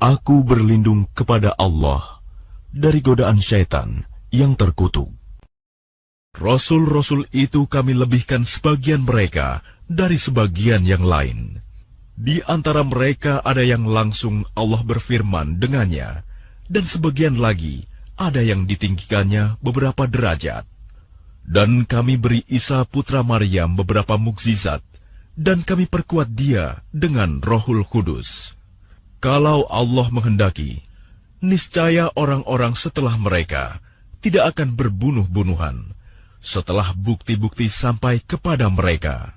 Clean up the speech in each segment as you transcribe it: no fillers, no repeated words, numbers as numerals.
Aku berlindung kepada Allah dari godaan syaitan yang terkutuk. Rasul-rasul itu kami lebihkan sebagian mereka dari sebagian yang lain. Di antara mereka ada yang langsung Allah berfirman dengannya, dan sebagian lagi ada yang ditinggikannya beberapa derajat. Dan kami beri Isa putra Maryam beberapa mukjizat, dan kami perkuat dia dengan Rohul Kudus. Kalau Allah menghendaki, niscaya orang-orang setelah mereka tidak akan berbunuh-bunuhan, setelah bukti-bukti sampai kepada mereka.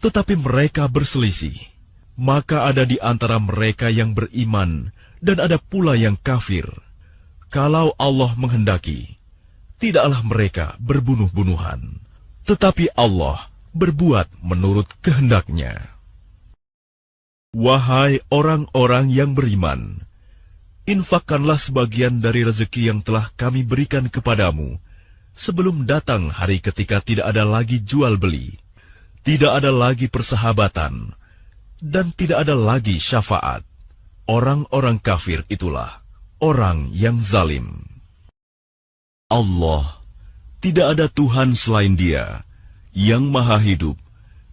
Tetapi mereka berselisih, maka ada di antara mereka yang beriman, dan ada pula yang kafir. Kalau Allah menghendaki, tidaklah mereka berbunuh-bunuhan, tetapi Allah berbuat menurut kehendaknya. Wahai orang-orang yang beriman, infakkanlah sebagian dari rezeki yang telah kami berikan kepadamu, sebelum datang hari ketika tidak ada lagi jual-beli, tidak ada lagi persahabatan, dan tidak ada lagi syafaat. Orang-orang kafir itulah orang yang zalim. Allah, tidak ada Tuhan selain Dia, yang maha hidup,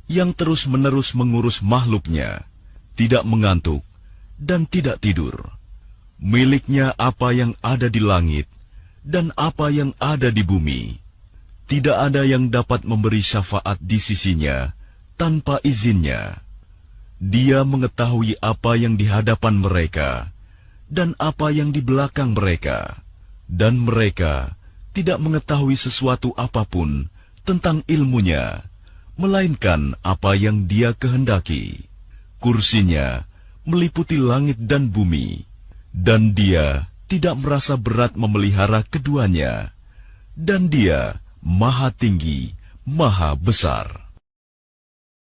yang terus-menerus mengurus makhluknya, tidak mengantuk, dan tidak tidur. Miliknya apa yang ada di langit, dan apa yang ada di bumi. Tidak ada yang dapat memberi syafaat di sisinya, tanpa izinnya. Dia mengetahui apa yang di hadapan mereka, dan apa yang di belakang mereka, dan mereka tidak mengetahui sesuatu apapun tentang ilmunya, melainkan apa yang Dia kehendaki. Kursinya meliputi langit dan bumi, dan Dia tidak merasa berat memelihara keduanya, dan Dia maha tinggi, maha besar.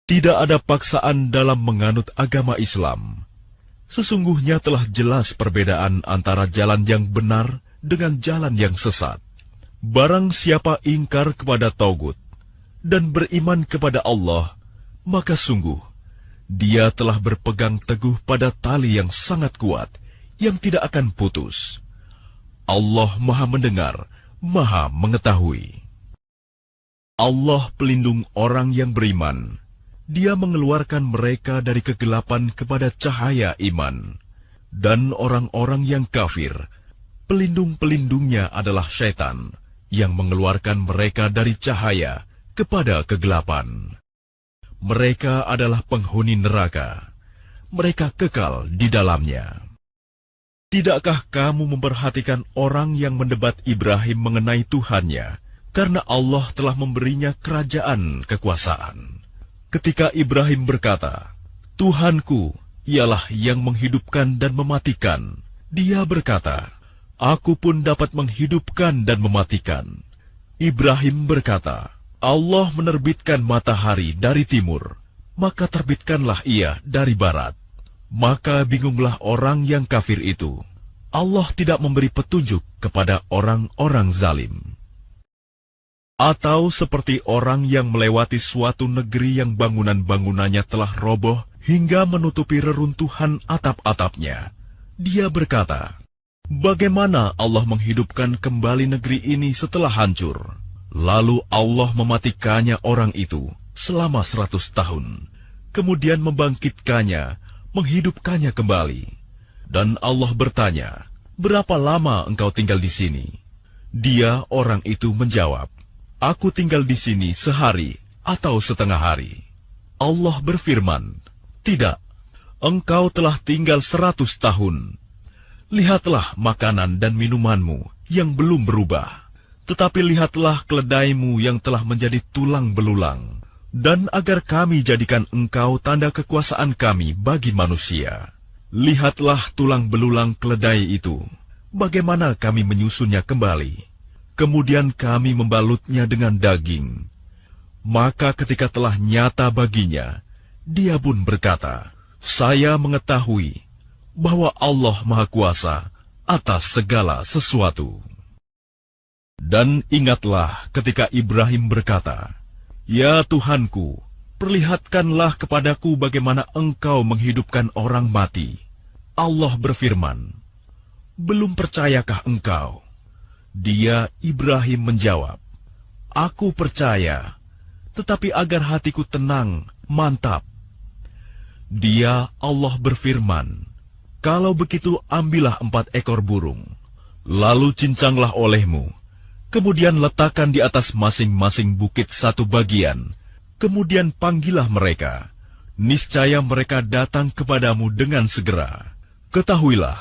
Tidak ada paksaan dalam menganut agama Islam. Sesungguhnya telah jelas perbedaan antara jalan yang benar dengan jalan yang sesat. Barang siapa ingkar kepada Taugut dan beriman kepada Allah, maka sungguh dia telah berpegang teguh pada tali yang sangat kuat, yang tidak akan putus. Allah maha mendengar, maha mengetahui. Allah pelindung orang yang beriman. Dia mengeluarkan mereka dari kegelapan kepada cahaya iman. Dan orang-orang yang kafir, pelindung-pelindungnya adalah syaitan, yang mengeluarkan mereka dari cahaya kepada kegelapan. Mereka adalah penghuni neraka. Mereka kekal di dalamnya. Tidakkah kamu memperhatikan orang yang mendebat Ibrahim mengenai Tuhannya, karena Allah telah memberinya kerajaan kekuasaan? Ketika Ibrahim berkata, Tuhanku ialah yang menghidupkan dan mematikan, dia berkata, Aku pun dapat menghidupkan dan mematikan. Ibrahim berkata, Allah menerbitkan matahari dari timur, maka terbitkanlah ia dari barat. Maka bingunglah orang yang kafir itu. Allah tidak memberi petunjuk kepada orang-orang zalim. Atau seperti orang yang melewati suatu negeri yang bangunan-bangunannya telah roboh hingga menutupi reruntuhan atap-atapnya. Dia berkata, bagaimana Allah menghidupkan kembali negeri ini setelah hancur? Lalu Allah mematikannya orang itu selama 100 tahun, kemudian membangkitkannya, menghidupkannya kembali. Dan Allah bertanya, berapa lama engkau tinggal di sini? Dia, orang itu, menjawab, Aku tinggal di sini sehari atau setengah hari. Allah berfirman, Tidak, engkau telah tinggal 100 tahun. Lihatlah makanan dan minumanmu yang belum berubah, tetapi lihatlah keledaimu yang telah menjadi tulang belulang. Dan agar kami jadikan engkau tanda kekuasaan kami bagi manusia. Lihatlah tulang belulang keledai itu, bagaimana kami menyusunnya kembali. Kemudian kami membalutnya dengan daging. Maka ketika telah nyata baginya, dia pun berkata, Saya mengetahui bahwa Allah Maha Kuasa atas segala sesuatu. Dan ingatlah ketika Ibrahim berkata, Ya Tuhanku, perlihatkanlah kepadaku bagaimana engkau menghidupkan orang mati. Allah berfirman, "Belum percayakah engkau?" Dia, Ibrahim, menjawab, "Aku percaya, tetapi agar hatiku tenang, mantap." Dia, Allah berfirman, "Kalau begitu ambillah 4 ekor burung, lalu cincanglah olehmu, kemudian letakkan di atas masing-masing bukit 1 bagian, kemudian panggillah mereka, niscaya mereka datang kepadamu dengan segera. Ketahuilah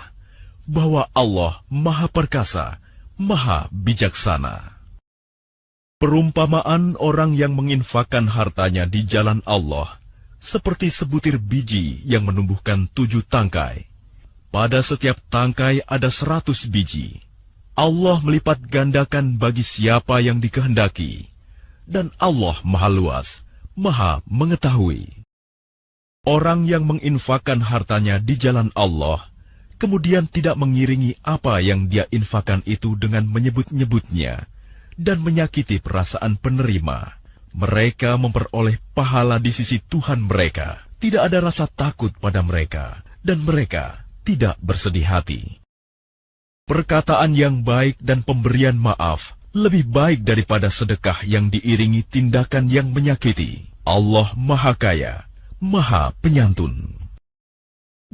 bahwa Allah Maha Perkasa, Maha Bijaksana." Perumpamaan orang yang menginfakkan hartanya di jalan Allah seperti sebutir biji yang menumbuhkan 7 tangkai. Pada setiap tangkai ada 100 biji. Allah melipat gandakan bagi siapa yang dikehendaki, dan Allah Maha Luas, Maha Mengetahui. Orang yang menginfakkan hartanya di jalan Allah, kemudian tidak mengiringi apa yang dia infakkan itu dengan menyebut-nyebutnya, dan menyakiti perasaan penerima, mereka memperoleh pahala di sisi Tuhan mereka. Tidak ada rasa takut pada mereka, dan mereka tidak bersedih hati. Perkataan yang baik dan pemberian maaf lebih baik daripada sedekah yang diiringi tindakan yang menyakiti. Allah Maha Kaya, Maha Penyantun.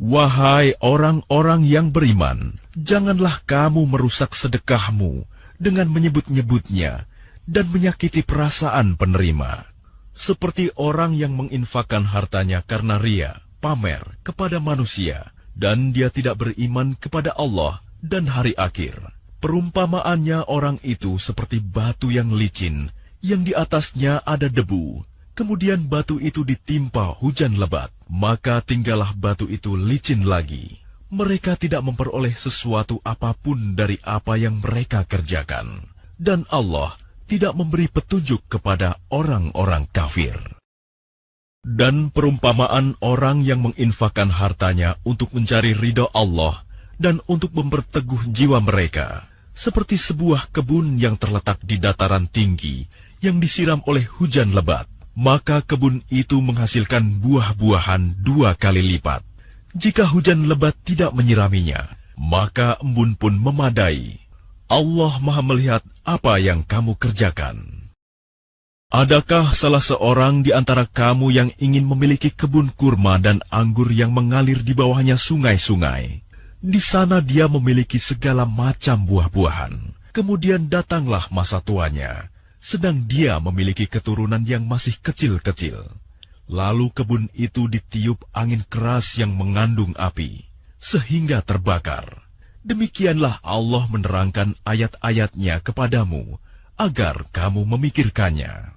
Wahai orang-orang yang beriman, janganlah kamu merusak sedekahmu dengan menyebut-nyebutnya dan menyakiti perasaan penerima, seperti orang yang menginfakkan hartanya karena ria, pamer kepada manusia, dan dia tidak beriman kepada Allah dan hari akhir. Perumpamaannya orang itu seperti batu yang licin, yang di atasnya ada debu. Kemudian batu itu ditimpa hujan lebat, maka tinggallah batu itu licin lagi. Mereka tidak memperoleh sesuatu apapun dari apa yang mereka kerjakan. Dan Allah tidak memberi petunjuk kepada orang-orang kafir. Dan perumpamaan orang yang menginfakkan hartanya untuk mencari ridha Allah dan untuk memperteguh jiwa mereka, seperti sebuah kebun yang terletak di dataran tinggi yang disiram oleh hujan lebat. Maka kebun itu menghasilkan buah-buahan 2 kali lipat. Jika hujan lebat tidak menyiraminya, maka embun pun memadai. Allah Maha melihat apa yang kamu kerjakan. Adakah salah seorang di antara kamu yang ingin memiliki kebun kurma dan anggur yang mengalir di bawahnya sungai-sungai? Di sana dia memiliki segala macam buah-buahan. Kemudian datanglah masa tuanya, sedang dia memiliki keturunan yang masih kecil-kecil. Lalu kebun itu ditiup angin keras yang mengandung api, sehingga terbakar. Demikianlah Allah menerangkan ayat-ayatnya kepadamu, agar kamu memikirkannya.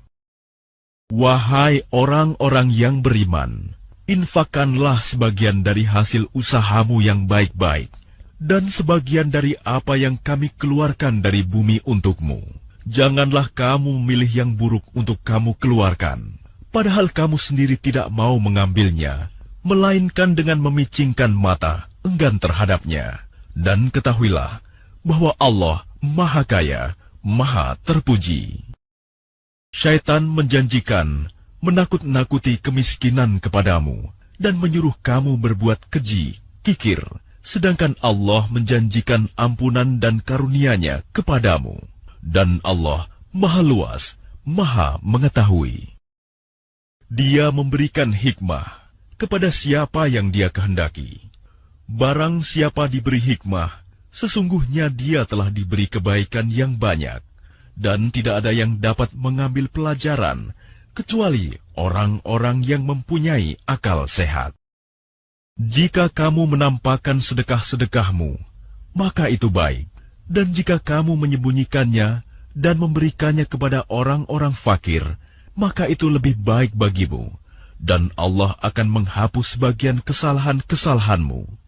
Wahai orang-orang yang beriman, infakkanlah sebagian dari hasil usahamu yang baik-baik, dan sebagian dari apa yang kami keluarkan dari bumi untukmu. Janganlah kamu memilih yang buruk untuk kamu keluarkan, padahal kamu sendiri tidak mau mengambilnya, melainkan dengan memicingkan mata, enggan terhadapnya. Dan ketahuilah bahwa Allah Maha Kaya, Maha Terpuji. Syaitan menjanjikan, menakut-nakuti kemiskinan kepadamu, dan menyuruh kamu berbuat keji, kikir, sedangkan Allah menjanjikan ampunan dan karunia-Nya kepadamu. Dan Allah Maha Luas, Maha Mengetahui. Dia memberikan hikmah kepada siapa yang Dia kehendaki. Barang siapa diberi hikmah, sesungguhnya dia telah diberi kebaikan yang banyak, dan tidak ada yang dapat mengambil pelajaran, kecuali orang-orang yang mempunyai akal sehat. Jika kamu menampakkan sedekah-sedekahmu, maka itu baik. Dan jika kamu menyembunyikannya dan memberikannya kepada orang-orang fakir, maka itu lebih baik bagimu, dan Allah akan menghapus sebagian kesalahan-kesalahanmu.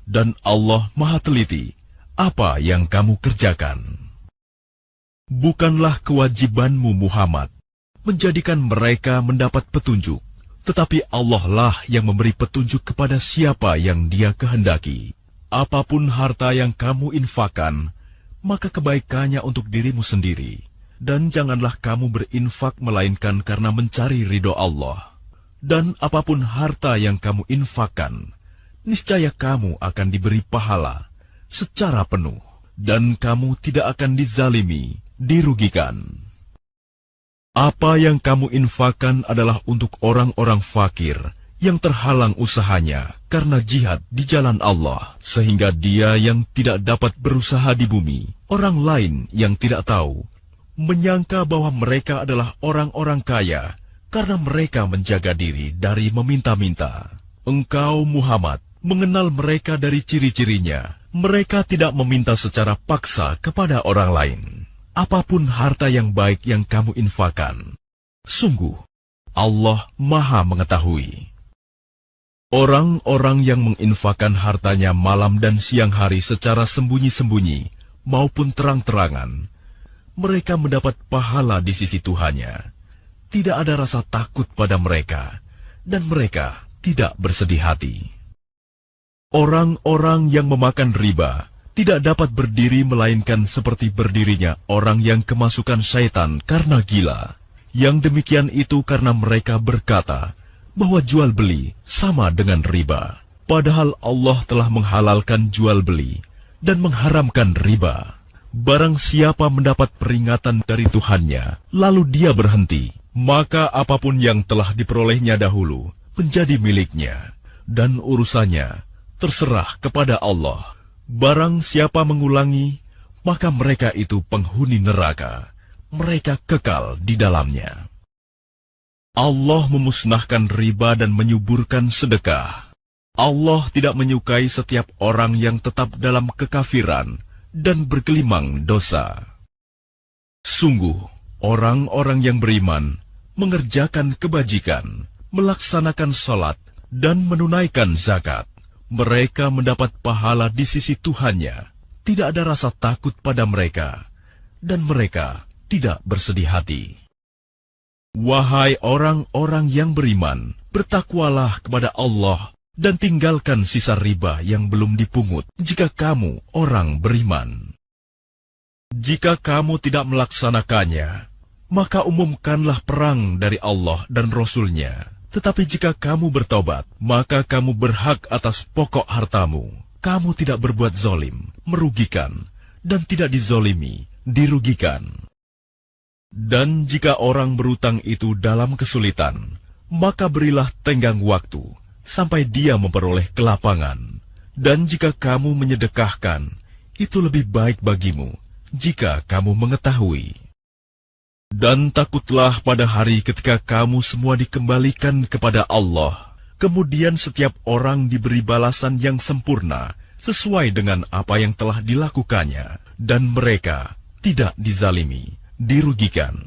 Dan Allah Maha teliti apa yang kamu kerjakan. Bukanlah kewajibanmu Muhammad menjadikan mereka mendapat petunjuk, tetapi Allah lah yang memberi petunjuk kepada siapa yang Dia kehendaki. Apapun harta yang kamu infakkan, maka kebaikannya untuk dirimu sendiri, dan janganlah kamu berinfak melainkan karena mencari ridho Allah. Dan apapun harta yang kamu infakkan, niscaya kamu akan diberi pahala secara penuh, dan kamu tidak akan dizalimi, dirugikan. Apa yang kamu infakkan adalah untuk orang-orang fakir yang terhalang usahanya karena jihad di jalan Allah, sehingga dia yang tidak dapat berusaha di bumi, orang lain yang tidak tahu, menyangka bahwa mereka adalah orang-orang kaya karena mereka menjaga diri dari meminta-minta. Engkau, Muhammad, mengenal mereka dari ciri-cirinya. Mereka tidak meminta secara paksa kepada orang lain. Apapun harta yang baik yang kamu infakkan, sungguh Allah Maha mengetahui. Orang-orang yang menginfakkan hartanya malam dan siang hari secara sembunyi-sembunyi maupun terang-terangan, mereka mendapat pahala di sisi Tuhannya. Tidak ada rasa takut pada mereka, dan mereka tidak bersedih hati. Orang-orang yang memakan riba tidak dapat berdiri melainkan seperti berdirinya orang yang kemasukan syaitan karena gila. Yang demikian itu karena mereka berkata bahwa jual beli sama dengan riba, padahal Allah telah menghalalkan jual beli dan mengharamkan riba. Barang siapa mendapat peringatan dari Tuhannya, lalu dia berhenti, maka apapun yang telah diperolehnya dahulu menjadi miliknya, dan urusannya terserah kepada Allah. Barang siapa mengulangi, maka mereka itu penghuni neraka, mereka kekal di dalamnya. Allah memusnahkan riba dan menyuburkan sedekah. Allah tidak menyukai setiap orang yang tetap dalam kekafiran dan bergelimang dosa. Sungguh, orang-orang yang beriman mengerjakan kebajikan, melaksanakan salat, dan menunaikan zakat. Mereka mendapat pahala di sisi Tuhannya. Tidak ada rasa takut pada mereka, dan mereka tidak bersedih hati. Wahai orang-orang yang beriman, bertakwalah kepada Allah dan tinggalkan sisa riba yang belum dipungut jika kamu orang beriman. Jika kamu tidak melaksanakannya, maka umumkanlah perang dari Allah dan Rasul-Nya. Tetapi jika kamu bertobat, maka kamu berhak atas pokok hartamu. Kamu tidak berbuat zalim, merugikan, dan tidak dizolimi, dirugikan. Dan jika orang berutang itu dalam kesulitan, maka berilah tenggang waktu sampai dia memperoleh kelapangan. Dan jika kamu menyedekahkan, itu lebih baik bagimu jika kamu mengetahui. Dan takutlah pada hari ketika kamu semua dikembalikan kepada Allah. Kemudian setiap orang diberi balasan yang sempurna sesuai dengan apa yang telah dilakukannya, dan mereka tidak dizalimi, dirugikan.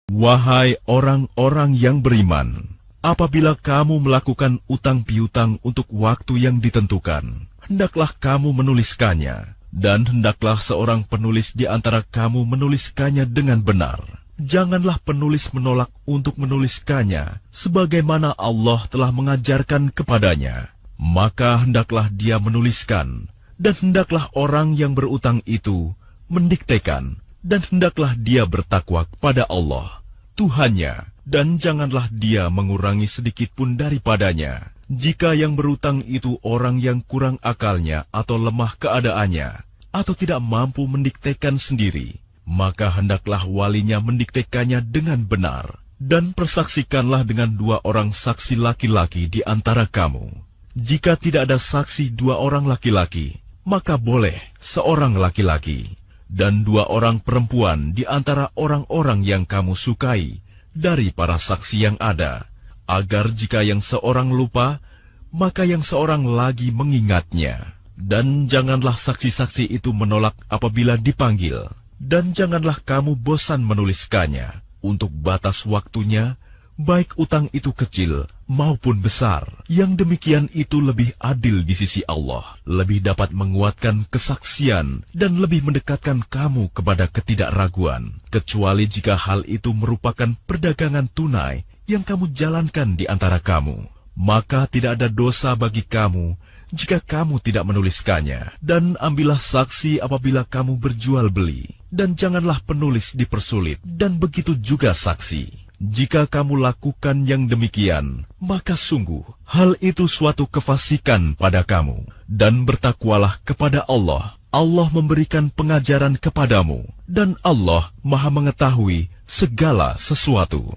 Wahai orang-orang yang beriman, apabila kamu melakukan utang piutang untuk waktu yang ditentukan, hendaklah kamu menuliskannya, dan hendaklah seorang penulis di antara kamu menuliskannya dengan benar. Janganlah penulis menolak untuk menuliskannya, sebagaimana Allah telah mengajarkan kepadanya. Maka hendaklah dia menuliskan, dan hendaklah orang yang berutang itu mendiktekan, dan hendaklah dia bertakwa kepada Allah, Tuhannya, dan janganlah dia mengurangi sedikit pun daripadanya. Jika yang berutang itu orang yang kurang akalnya atau lemah keadaannya, atau tidak mampu mendiktekan sendiri, maka hendaklah walinya mendiktekannya dengan benar, dan persaksikanlah dengan 2 orang saksi laki-laki di antara kamu. Jika tidak ada saksi 2 orang laki-laki, maka boleh seorang laki-laki, dan 2 orang perempuan di antara orang-orang yang kamu sukai dari para saksi yang ada, agar jika yang seorang lupa, maka yang seorang lagi mengingatnya. Dan janganlah saksi-saksi itu menolak apabila dipanggil, dan janganlah kamu bosan menuliskannya untuk batas waktunya, baik utang itu kecil maupun besar. Yang demikian itu lebih adil di sisi Allah, lebih dapat menguatkan kesaksian, dan lebih mendekatkan kamu kepada ketidakraguan, kecuali jika hal itu merupakan perdagangan tunai yang kamu jalankan di antara kamu. Maka tidak ada dosa bagi kamu jika kamu tidak menuliskannya. Dan ambillah saksi apabila kamu berjual beli, dan janganlah penulis dipersulit, dan begitu juga saksi. Jika kamu lakukan yang demikian, maka sungguh hal itu suatu kefasikan pada kamu. Dan bertakwalah kepada Allah. Allah memberikan pengajaran kepadamu, dan Allah Maha Mengetahui segala sesuatu.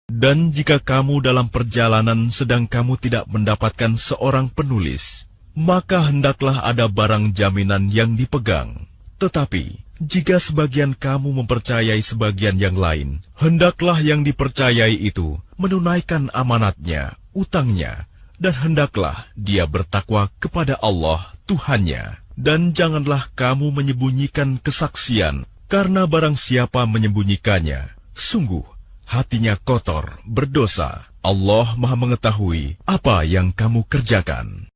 Dan jika kamu dalam perjalanan sedang kamu tidak mendapatkan seorang penulis, maka hendaklah ada barang jaminan yang dipegang. Tetapi jika sebagian kamu mempercayai sebagian yang lain, hendaklah yang dipercayai itu menunaikan amanatnya, utangnya, dan hendaklah dia bertakwa kepada Allah Tuhannya. Dan janganlah kamu menyembunyikan kesaksian, karena barang siapa menyembunyikannya, sungguh hatinya kotor, berdosa. Allah Maha Mengetahui apa yang kamu kerjakan.